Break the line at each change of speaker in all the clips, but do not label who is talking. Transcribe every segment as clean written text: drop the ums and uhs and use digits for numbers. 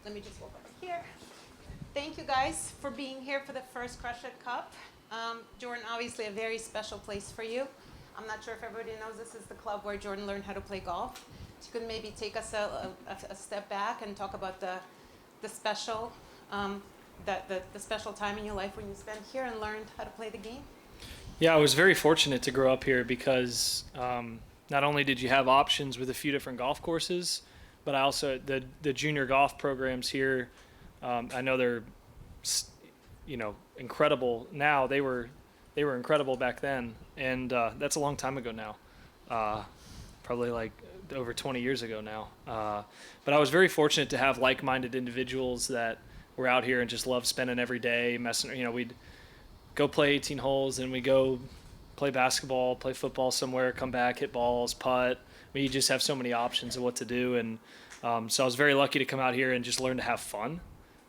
Let me just walk over here. Thank you guys for being here for the first Crush It Cup. Jordan, obviously a very special place for you. I'm not sure if everybody knows this is the club where Jordan learned how to play golf. So you could maybe take us a step back and talk about the special the special time in your life when you spent here and learned how to play the game.
Yeah, I was very fortunate to grow up here because not only did you have options with a few different golf courses, but I also the junior golf programs here. I know they're incredible now. They were incredible back then, and that's a long time ago now. Probably like over 20 years ago now. But I was very fortunate to have like-minded individuals that were out here and just loved spending every day messing. We'd go play 18 holes, and we go play basketball, play football somewhere, come back, hit balls, putt. You just have so many options of what to do, and so I was very lucky to come out here and just learn to have fun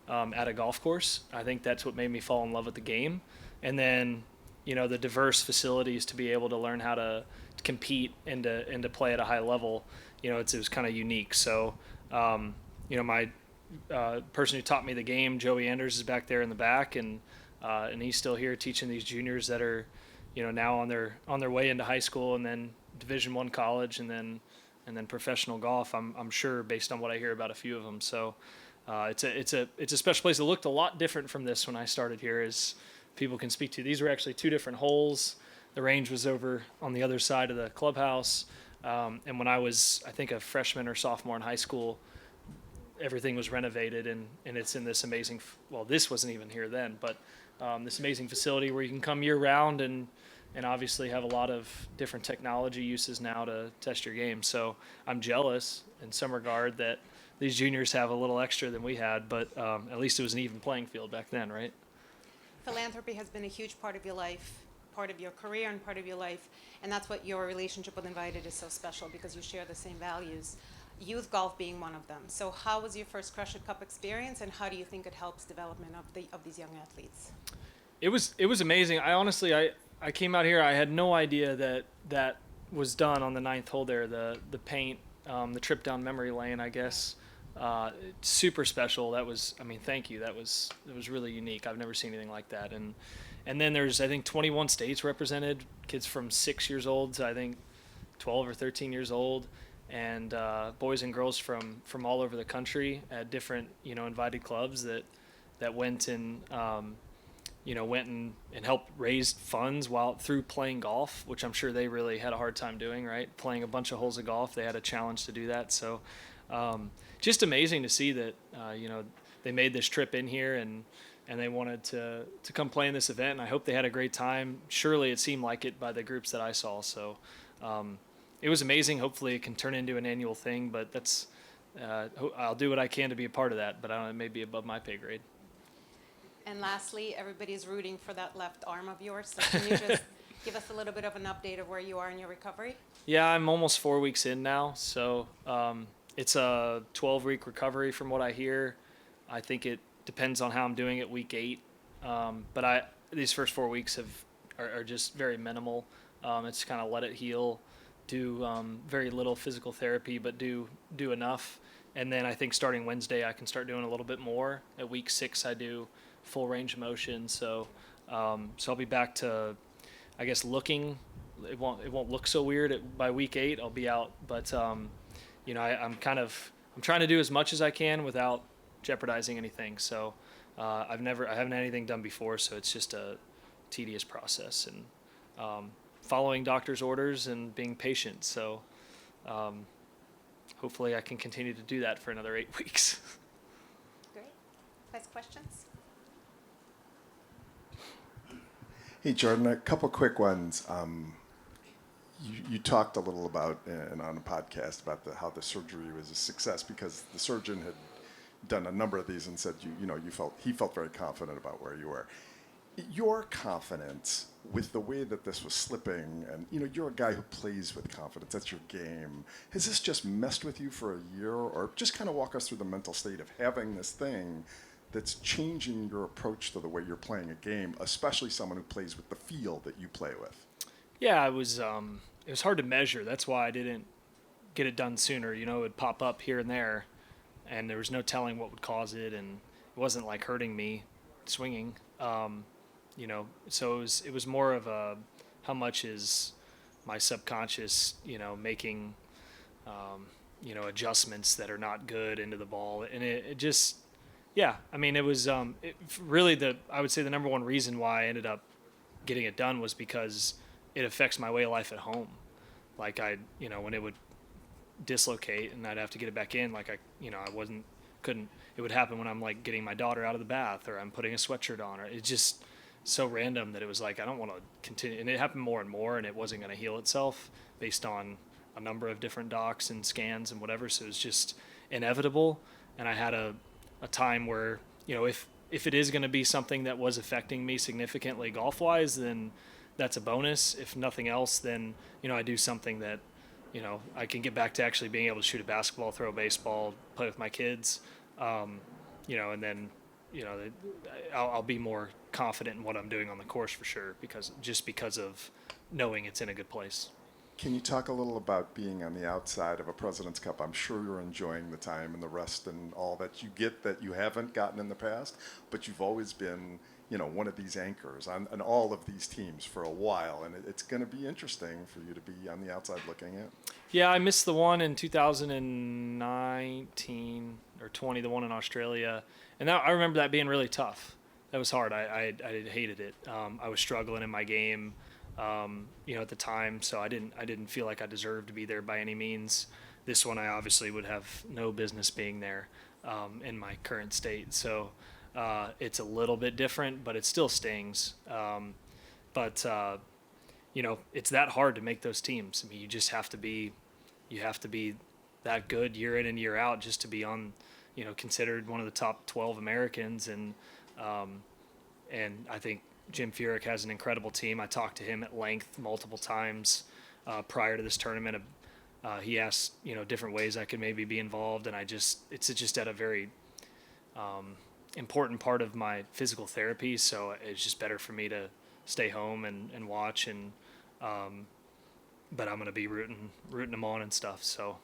at a golf course. I think that's what made me fall in love with the game, and then the diverse facilities to be able to learn how to compete and to play at a high level. It was kind of unique. So my person who taught me the game, Joey Anders, is back there in the back, and he's still here teaching these juniors that are now on their way into high school and then Division I college and then professional golf. I'm sure, based on what I hear about a few of them. So it's a special place. It looked a lot different from this when I started here, as people can speak to. These were actually two different holes. The range was over on the other side of the clubhouse. And when I was, I think, a freshman or sophomore in high school, everything was renovated, and it's in this amazing, well, this wasn't even here then, but this amazing facility where you can come year round and obviously have a lot of different technology uses now to test your game. So I'm jealous in some regard that these juniors have a little extra than we had, but at least it was an even playing field back then, right?
Philanthropy has been a huge part of your life, part of your career and part of your life, and that's what your relationship with Invited is so special, because you share the same values, youth golf being one of them. So how was your first Crush It Cup experience, and how do you think it helps development of these young athletes?
It was amazing. I came out here, I had no idea that was done on the ninth hole there, the paint, the trip down memory lane, I guess. Super special. That was, thank you. It was really unique. I've never seen anything like that. And then there's, I think, 21 states represented, kids from 6 years old to, I think, 12 or 13 years old, and boys and girls from all over the country at different, invited clubs that went and helped raise funds through playing golf, which I'm sure they really had a hard time doing, right? Playing a bunch of holes of golf, they had a challenge to do that. So just amazing to see that, they made this trip in here and they wanted to come play in this event, and I hope they had a great time. Surely it seemed like it by the groups that I saw. So it was amazing. Hopefully it can turn into an annual thing, but that's I'll do what I can to be a part of that, but I don't know, it may be above my pay grade.
And lastly, everybody's rooting for that left arm of yours. So can you just give us a little bit of an update of where you are in your recovery?
Yeah, I'm almost 4 weeks in now. So it's a 12-week recovery from what I hear. I think it depends on how I'm doing at week 8. But these first 4 weeks are just very minimal. It's kind of let it heal, do very little physical therapy, but do enough. And then I think starting Wednesday, I can start doing a little bit more. At week 6, I do full range of motion. So I'll be back to, I guess, looking. It won't look so weird by week 8. I'll be out, but I'm trying to do as much as I can without jeopardizing anything. So I haven't had anything done before, so it's just a tedious process and following doctor's orders and being patient. So hopefully I can continue to do that for another 8 weeks.
Great. Last questions?
Hey, Jordan, a couple quick ones. You talked a little about, and on a podcast, about how the surgery was a success because the surgeon had done a number of these and said he felt very confident about where you were. Your confidence with the way that this was slipping, and you're a guy who plays with confidence. That's your game. Has this just messed with you for a year, or just kind of walk us through the mental state of having this thing that's changing your approach to the way you're playing a game, especially someone who plays with the feel that you play with?
Yeah, it was hard to measure. That's why I didn't get it done sooner. It would pop up here and there. and there was no telling what would cause it, and it wasn't like hurting me swinging. So it was more of a how much is my subconscious, making adjustments that are not good into the ball, and it just, yeah. I mean, it was really I would say the number one reason why I ended up getting it done was because it affects my way of life at home. Like when it would dislocate and I'd have to get it back in, like couldn't. It would happen when I'm like getting my daughter out of the bath or I'm putting a sweatshirt on, or it's just so random that it was like I don't want to continue. And it happened more and more, and it wasn't going to heal itself based on a number of different docs and scans and whatever. So it was just inevitable. And I had a time where, if it is going to be something that was affecting me significantly golf wise, then that's a bonus. If nothing else, then, I do something that, I can get back to actually being able to shoot a basketball, throw a baseball, play with my kids, and then, I'll be more confident in what I'm doing on the course for sure, because of knowing it's in a good place.
Can you talk a little about being on the outside of a President's Cup? I'm sure you're enjoying the time and the rest and all that you get that you haven't gotten in the past, but you've always been, one of these anchors on all of these teams for a while, and it's going to be interesting for you to be on the outside looking at.
Yeah, I missed the one in 2019 or 20, the one in Australia, and I remember that being really tough. That was hard. I hated it. I was struggling in my game, at the time, so I didn't feel like I deserved to be there by any means. This one, I obviously would have no business being there in my current state. So it's a little bit different, but it still stings. It's that hard to make those teams. I mean, you have to be that good year in and year out just to be on, considered one of the top 12 Americans. And I think Jim Furyk has an incredible team. I talked to him at length multiple times prior to this tournament. He asked, different ways I could maybe be involved, and it's just at a very important part of my physical therapy. So it's just better for me to stay home and watch, and but I'm going to be rooting them on and stuff. So.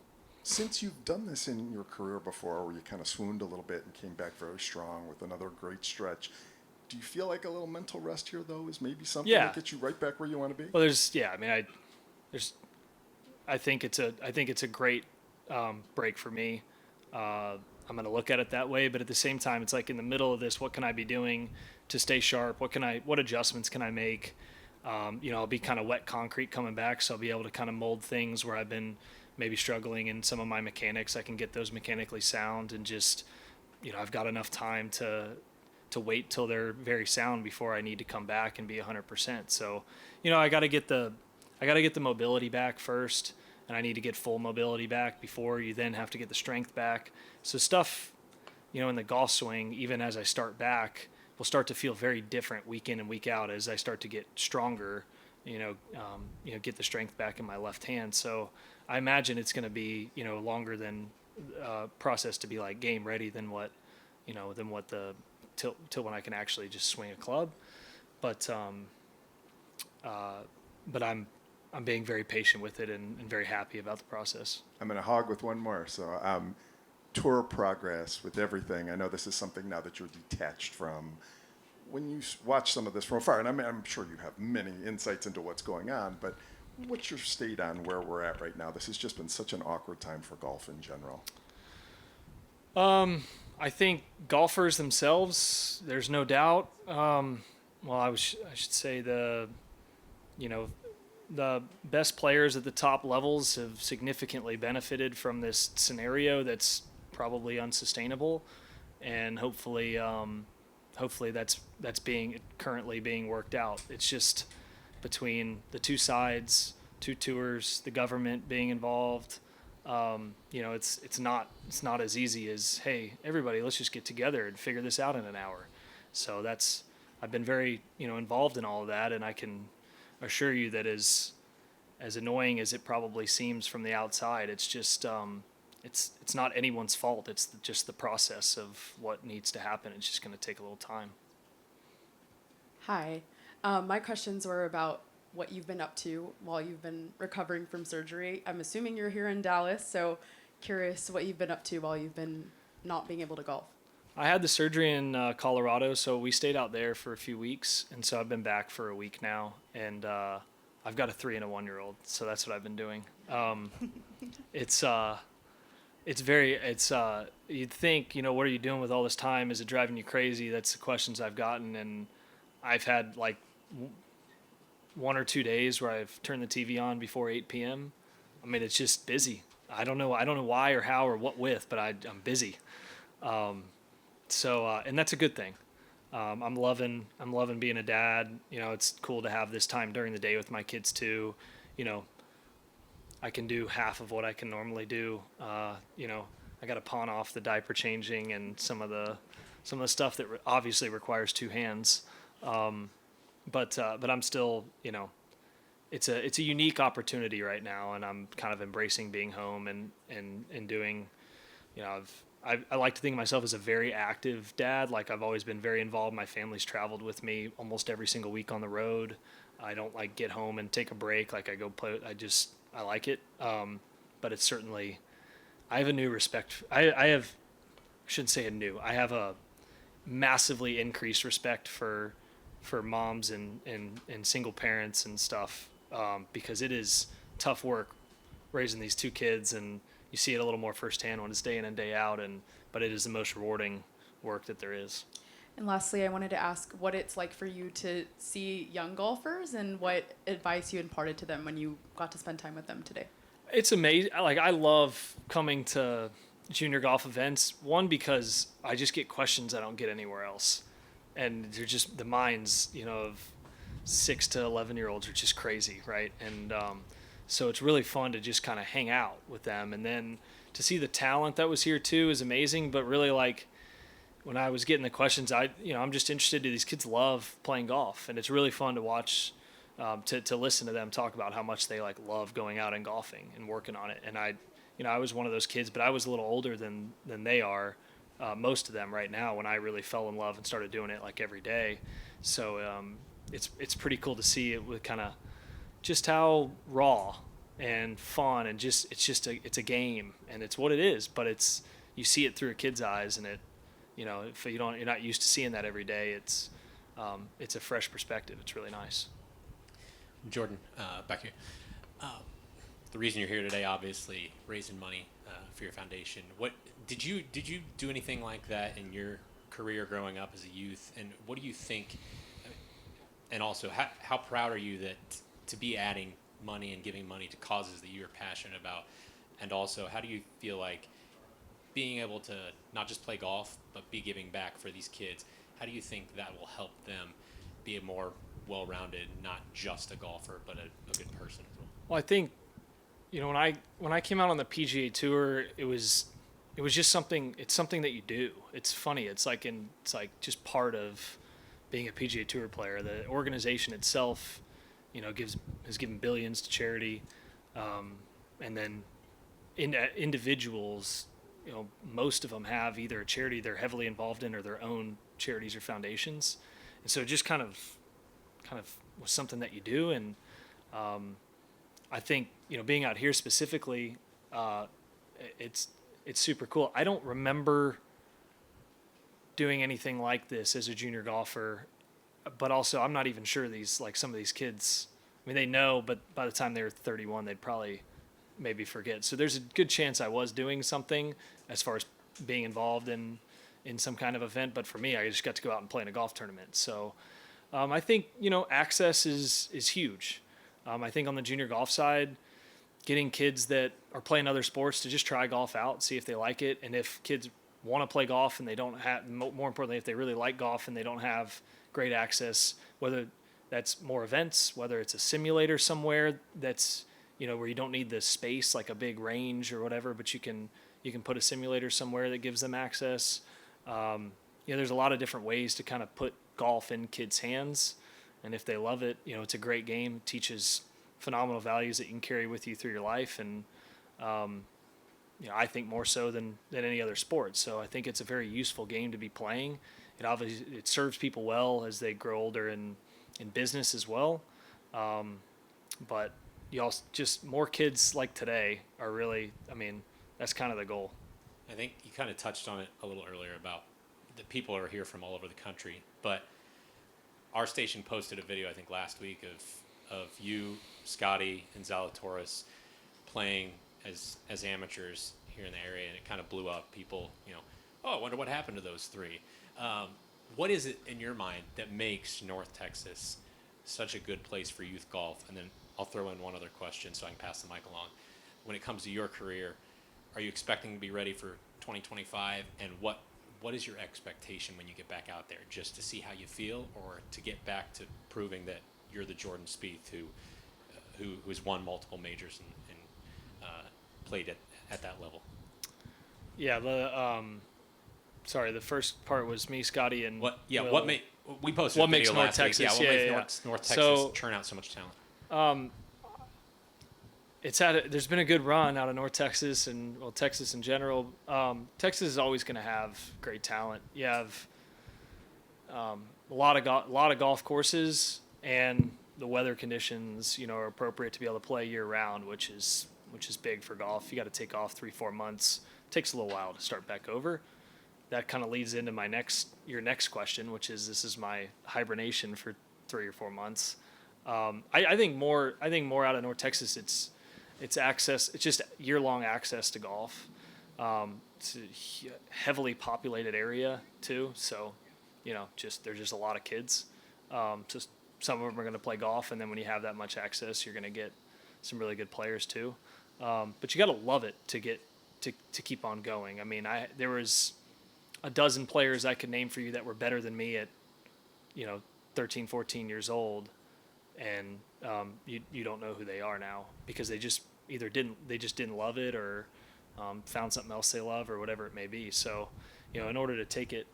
Since you've done this in your career before, where you kind of swooned a little bit and came back very strong with another great stretch, do you feel like a little mental rest here, though, is maybe something that gets you right back where you want to be?
Well, I think it's a great break for me. I'm going to look at it that way, but at the same time, it's like in the middle of this, what can I be doing to stay sharp? What adjustments can I make? I'll be kind of wet concrete coming back, so I'll be able to kind of mold things where I've been maybe struggling in some of my mechanics. I can get those mechanically sound, and just, I've got enough time to wait till they're very sound before I need to come back and be 100%. So, I got to get the mobility back first, and I need to get full mobility back before you then have to get the strength back. So stuff, in the golf swing, even as I start back, will start to feel very different week in and week out as I start to get stronger, get the strength back in my left hand. So I imagine it's going to be, longer than process to be like game ready than what the till when I can actually just swing a club. But I'm being very patient with it and very happy about the process.
I'm going to hog with one more. So tour progress with everything. I know this is something now that you're detached from. When you watch some of this from afar, and I'm sure you have many insights into what's going on, but what's your state on where we're at right now? This has just been such an awkward time for golf in general.
I think golfers themselves, there's no doubt. I should say the best players at the top levels have significantly benefited from this scenario that's probably unsustainable, and hopefully that's currently being worked out. It's just between the two sides, two tours, the government being involved. It's not as easy as, hey, everybody, let's just get together and figure this out in an hour. So I've been very, involved in all of that, and I can assure you that as annoying as it probably seems from the outside, it's just, it's not anyone's fault. It's just the process of what needs to happen. It's just going to take a little time.
Hi. My questions were about what you've been up to while you've been recovering from surgery. I'm assuming you're here in Dallas, so curious what you've been up to while you've been not being able to golf?
I had the surgery in Colorado, so we stayed out there for a few weeks, and so I've been back for a week now, and I've got a 3 and a 1-year-old, so that's what I've been doing. It's you'd think, what are you doing with all this time? Is it driving you crazy? That's the questions I've gotten, and I've had like 1 or 2 days where I've turned the TV on before 8 p.m. I mean, it's just busy. I don't know why or how or what with, but I'm busy. And that's a good thing. I'm loving being a dad. It's cool to have this time during the day with my kids too. I can do half of what I can normally do. I got to pawn off the diaper changing and some of the stuff that obviously requires 2 hands. But I'm still, it's a unique opportunity right now, and I'm kind of embracing being home and doing, I like to think of myself as a very active dad. Like, I've always been very involved. My family's traveled with me almost every single week on the road. I don't like get home and take a break. Like, I go play. I like it. But it's certainly, I have a new respect. I shouldn't say a new. I have a massively increased respect for moms and single parents and stuff, because it is tough work raising these 2 kids, and you see it a little more firsthand when it's day in and day out, but it is the most rewarding work that there is.
And lastly, I wanted to ask what it's like for you to see young golfers and what advice you imparted to them when you got to spend time with them today.
It's amazing. Like, I love coming to junior golf events, one, because I just get questions I don't get anywhere else. And they're just, the minds, of 6 to 11-year-olds are just crazy, right? And so it's really fun to just kind of hang out with them. And then to see the talent that was here too is amazing. But really, like, when I was getting the questions, I'm just interested. These kids love playing golf, and it's really fun to watch, to listen to them talk about how much they love going out and golfing and working on it. And I was one of those kids, but I was a little older than they are. Most of them right now, when I really fell in love and started doing it every day. So it's pretty cool to see it with kind of just how raw and fun, and it's a game, and it's what it is, but you see it through a kid's eyes, and if you're not used to seeing that every day, it's a fresh perspective. It's really nice.
Jordan, back here. The reason you're here today, obviously, raising money for your foundation. What did you do anything like that in your career growing up as a youth? And what do you think? And also, how proud are you that to be adding money and giving money to causes that you're passionate about? And also, how do you feel like being able to not just play golf but be giving back for these kids? How do you think that will help them be a more well-rounded, not just a golfer, but a good person as well?
Well, I think, when I came out on the PGA Tour, it was just something. It's something that you do. It's funny. It's like just part of being a PGA Tour player. The organization itself, has given billions to charity, and then individuals, most of them have either a charity they're heavily involved in or their own charities or foundations, and so it just kind of was something that you do. And I think being out here specifically, it's super cool. I don't remember doing anything like this as a junior golfer, but also I'm not even sure some of these kids, I mean, they know, but by the time they're 31, they'd probably maybe forget. So there's a good chance I was doing something as far as being involved in some kind of event. But for me, I just got to go out and play in a golf tournament. So I think, access is huge. I think on the junior golf side, getting kids that are playing other sports to just try golf out, see if they like it. And if kids want to play golf and they don't have, more importantly, if they really like golf and they don't have great access, whether that's more events, whether it's a simulator somewhere that's, where you don't need the space, like a big range or whatever, but you can put a simulator somewhere that gives them access. There's a lot of different ways to kind of put golf in kids' hands. And if they love it, it's a great game. It teaches phenomenal values that you can carry with you through your life. And, I think more so than any other sport. So I think it's a very useful game to be playing. It serves people well as they grow older in business as well. But you also, just more kids like today are really, that's kind of the goal.
I think you kind of touched on it a little earlier about the people are here from all over the country, but our station posted a video I think last week of you, Scotty, and Zalatoris playing as amateurs here in the area, and it kind of blew up. People, oh, I wonder what happened to those three. What is it in your mind that makes North Texas such a good place for youth golf? And then I'll throw in one other question so I can pass the mic along. When it comes to your career, are you expecting to be ready for 2025? And what is your expectation when you get back out there? Just to see how you feel, or to get back to proving that you're the Jordan Spieth who has won multiple majors and played at that level?
Yeah, the first part was me, Scotty, and
What? Yeah,
Will.
we posted
What
a
makes
video
North
last
Texas?
week. Yeah, what
Yeah,
makes
yeah.
North Texas
So,
churn out so much talent?
There's been a good run out of North Texas and Texas in general. Texas is always going to have great talent. You have a lot of golf courses, and the weather conditions are appropriate to be able to play year round, which is big for golf. You got to take off 3-4 months. It takes a little while to start back over. That kind of leads into your next question, which is, this is my hibernation for 3 or 4 months. I think more out of North Texas, it's access. It's just year-long access to golf. It's a heavily populated area too, so there's just a lot of kids. Just some of them are going to play golf, and then when you have that much access, you're going to get some really good players too. But you got to love it to get to keep on going. I mean, there was a dozen players I could name for you that were better than me at 13, 14 years old, and you don't know who they are now because they just didn't love it, or found something else they love, or whatever it may be. So in order to take it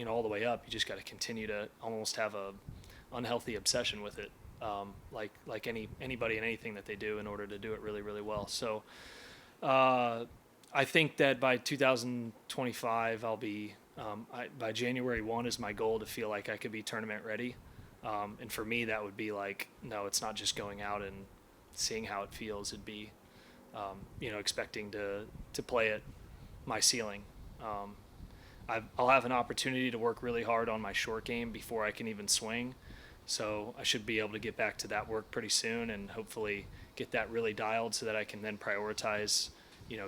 all the way up, you just got to continue to almost have a unhealthy obsession with it, like anybody and anything that they do, in order to do it really, really well. So I think that by 2025 I'll be by January 1 is my goal, to feel like I could be tournament ready. And for me, that would be like, no, it's not just going out and seeing how it feels. It'd be, expecting to play at my ceiling. I'll have an opportunity to work really hard on my short game before I can even swing. So I should be able to get back to that work pretty soon, and hopefully get that really dialed so that I can then prioritize,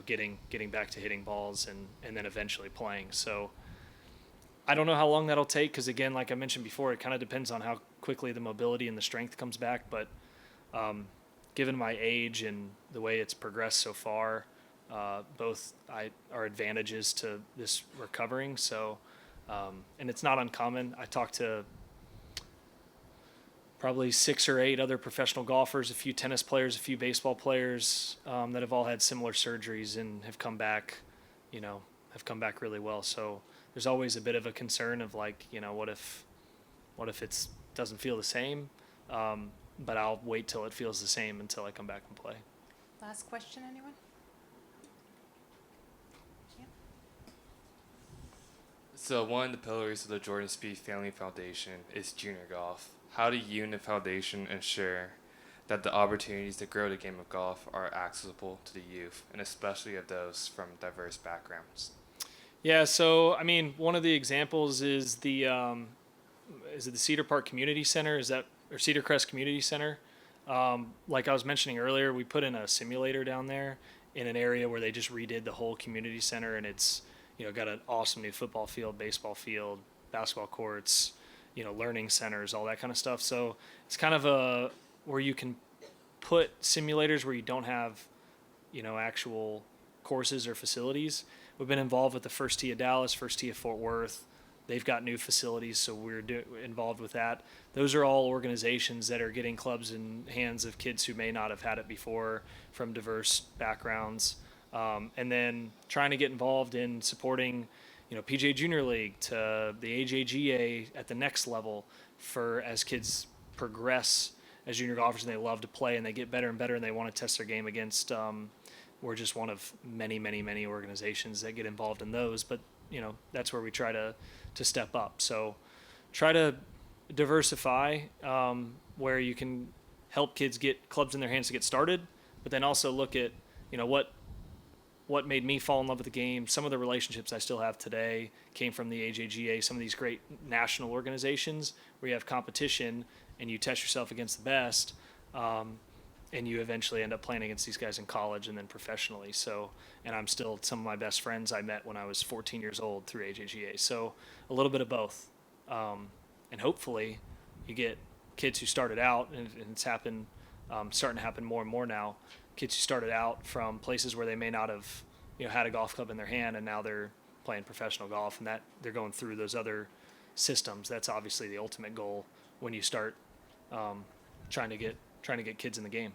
getting back to hitting balls and then eventually playing. So I don't know how long that'll take, because again, like I mentioned before, it kind of depends on how quickly the mobility and the strength comes back. But given my age and the way it's progressed so far, both are advantages to this recovering. So, and it's not uncommon. I talked to probably 6 or 8 other professional golfers, a few tennis players, a few baseball players, that have all had similar surgeries and have come back really well. So there's always a bit of a concern of like, what if it doesn't feel the same? But I'll wait till it feels the same until I come back and play.
Last question, anyone? Yeah.
So one of the pillars of the Jordan Spieth Family Foundation is junior golf. How do you and the foundation ensure that the opportunities to grow the game of golf are accessible to the youth, and especially of those from diverse backgrounds?
Yeah, so I mean, one of the examples is the Cedar Park Community Center? Or Cedar Crest Community Center? Like I was mentioning earlier, we put in a simulator down there in an area where they just redid the whole community center, and it's got an awesome new football field, baseball field, basketball courts, learning centers, all that kind of stuff. So it's kind of where you can put simulators where you don't have, actual courses or facilities. We've been involved with the First Tee of Dallas, First Tee of Fort Worth. They've got new facilities, so we're involved with that. Those are all organizations that are getting clubs in hands of kids who may not have had it before, from diverse backgrounds. And then trying to get involved in supporting, PGA Junior League to the AJGA at the next level, for as kids progress as junior golfers and they love to play and they get better and better and they want to test their game against. We're just one of many, many, many organizations that get involved in those, but that's where we try to step up. So try to diversify, where you can help kids get clubs in their hands to get started, but then also look at, what made me fall in love with the game. Some of the relationships I still have today came from the AJGA, some of these great national organizations where you have competition and you test yourself against the best, and you eventually end up playing against these guys in college and then professionally. So, and I'm still some of my best friends I met when I was 14 years old through AJGA. So a little bit of both. And hopefully you get kids who started out, and it's happened, starting to happen more and more now, kids who started out from places where they may not have, had a golf club in their hand, and now they're playing professional golf, and that they're going through those other systems. That's obviously the ultimate goal when you start trying to get kids in the game.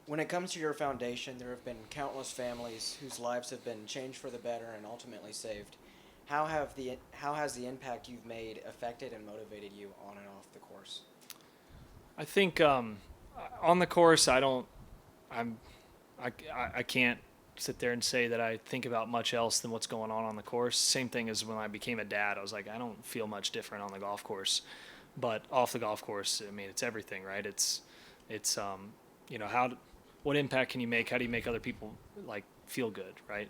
When it comes to your foundation, there have been countless families whose lives have been changed for the better and ultimately saved. How has the impact you've made affected and motivated you on and off the course?
I think on the course, I can't sit there and say that I think about much else than what's going on the course. Same thing as when I became a dad. I was like, I don't feel much different on the golf course, but off the golf course, I mean, it's everything, right? It's what impact can you make? How do you make other people like feel good, right?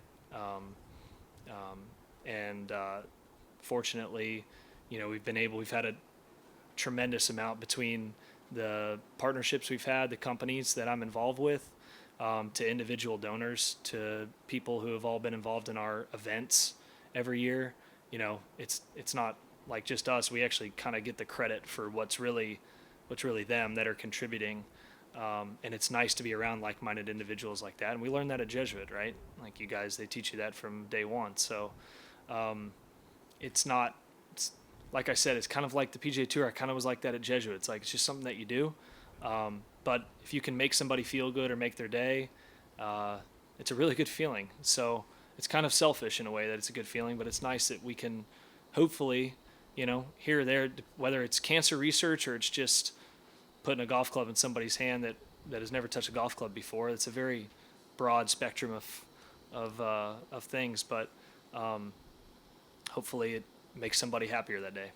Fortunately, we've had a tremendous amount between the partnerships we've had, the companies that I'm involved with, to individual donors, to people who have all been involved in our events every year. It's not like just us. We actually kind of get the credit for what's really them that are contributing. And it's nice to be around like-minded individuals like that. And we learned that at Jesuit, right? Like you guys, they teach you that from day one. So it's like I said, it's kind of like the PGA Tour. I kind of was like that at Jesuit. It's just something that you do. But if you can make somebody feel good or make their day, it's a really good feeling. So it's kind of selfish in a way that it's a good feeling, but it's nice that we can hopefully, here or there, whether it's cancer research or it's just putting a golf club in somebody's hand that has never touched a golf club before. It's a very broad spectrum of things, but hopefully it makes somebody happier that day.